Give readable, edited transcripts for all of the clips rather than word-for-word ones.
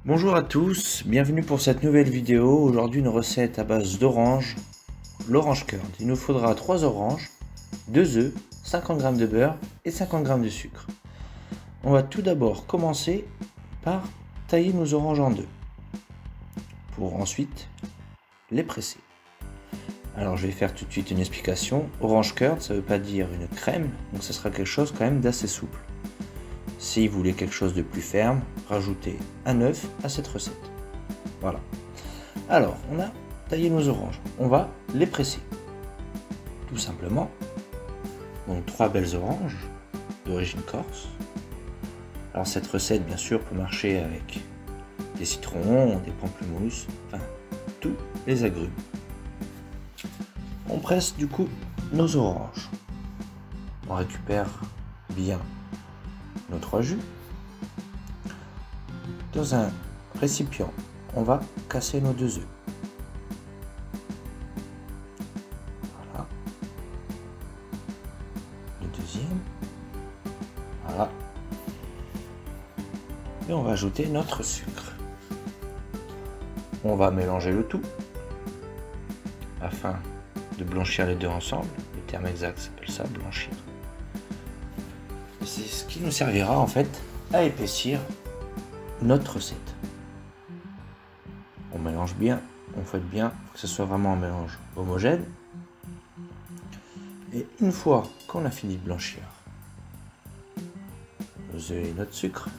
Bonjour à tous, bienvenue pour cette nouvelle vidéo. Aujourd'hui une recette à base d'orange, l'orange curd. Il nous faudra 3 oranges, 2 œufs, 50 g de beurre et 50 g de sucre. On va tout d'abord commencer par tailler nos oranges en deux, pour ensuite les presser. Alors je vais faire tout de suite une explication. Orange curd, ça ne veut pas dire une crème, donc ce sera quelque chose quand même d'assez souple. Si vous voulez quelque chose de plus ferme, rajoutez un œuf à cette recette. Voilà. Alors, on a taillé nos oranges. On va les presser. Tout simplement. Donc 3 belles oranges d'origine corse. Alors cette recette, bien sûr, peut marcher avec des citrons, des pamplemousses, enfin, tous les agrumes. On presse du coup nos oranges. On récupère bien notre jus. Dans un récipient, on va casser nos 2 œufs. Voilà. Le deuxième. Voilà. Et on va ajouter notre sucre. On va mélanger le tout afin de blanchir les deux ensemble. Le terme exact s'appelle ça, blanchir. C'est ce qui nous servira en fait à épaissir notre recette. On mélange bien, on fouette bien, faut que ce soit vraiment un mélange homogène. Et une fois qu'on a fini de blanchir nos œufs et notre sucre,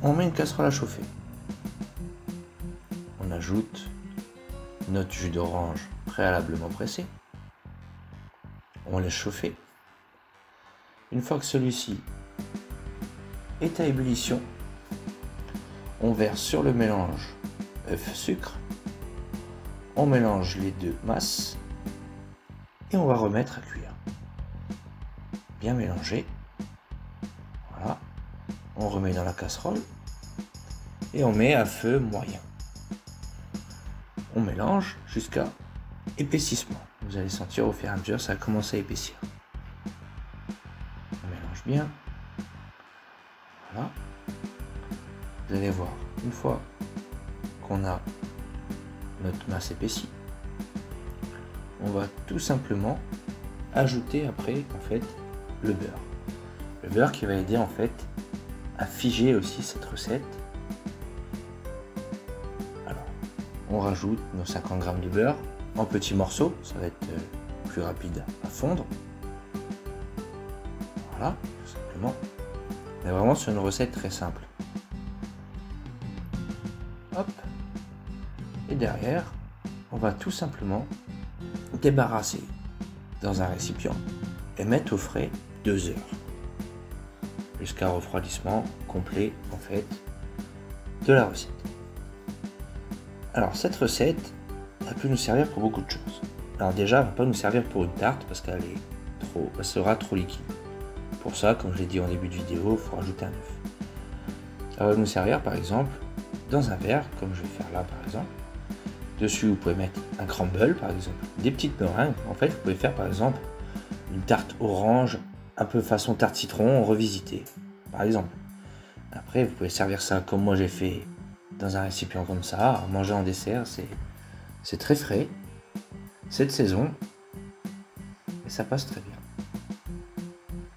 on met une casserole à chauffer. On ajoute notre jus d'orange préalablement pressé. On laisse chauffer. Une fois que celui-ci est à ébullition, on verse sur le mélange œuf-sucre, on mélange les deux masses et on va remettre à cuire. Bien mélanger. Voilà. On remet dans la casserole et on met à feu moyen. On mélange jusqu'à épaississement. Vous allez sentir au fur et à mesure, ça va commencer à épaissir. Bien, voilà. Vous allez voir, une fois qu'on a notre masse épaissie, on va tout simplement ajouter après en fait le beurre. Le beurre qui va aider en fait à figer aussi cette recette. Alors, on rajoute nos 50 g de beurre en petits morceaux, ça va être plus rapide à fondre. Voilà, tout simplement. Mais vraiment sur une recette très simple. Hop. Et derrière, on va tout simplement débarrasser dans un récipient et mettre au frais 2 heures. Jusqu'à un refroidissement complet en fait de la recette. Alors cette recette, elle peut nous servir pour beaucoup de choses. Alors déjà, elle ne va pas nous servir pour une tarte parce qu'elle sera trop liquide. Pour ça, comme je l'ai dit en début de vidéo, il faut rajouter un œuf. Ça va nous servir par exemple dans un verre, comme je vais faire là par exemple. Dessus, vous pouvez mettre un crumble par exemple, des petites meringues. En fait, vous pouvez faire par exemple une tarte orange, un peu façon tarte citron revisitée, par exemple. Après, vous pouvez servir ça comme moi j'ai fait dans un récipient comme ça, à manger en dessert. C'est très frais, c'est de saison et ça passe très bien.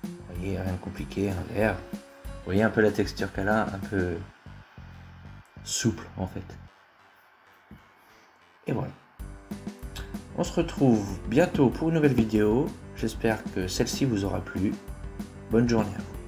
Vous voyez, rien de compliqué, un verre. Vous voyez un peu la texture qu'elle a, un peu souple en fait. Et voilà. On se retrouve bientôt pour une nouvelle vidéo. J'espère que celle-ci vous aura plu. Bonne journée à vous.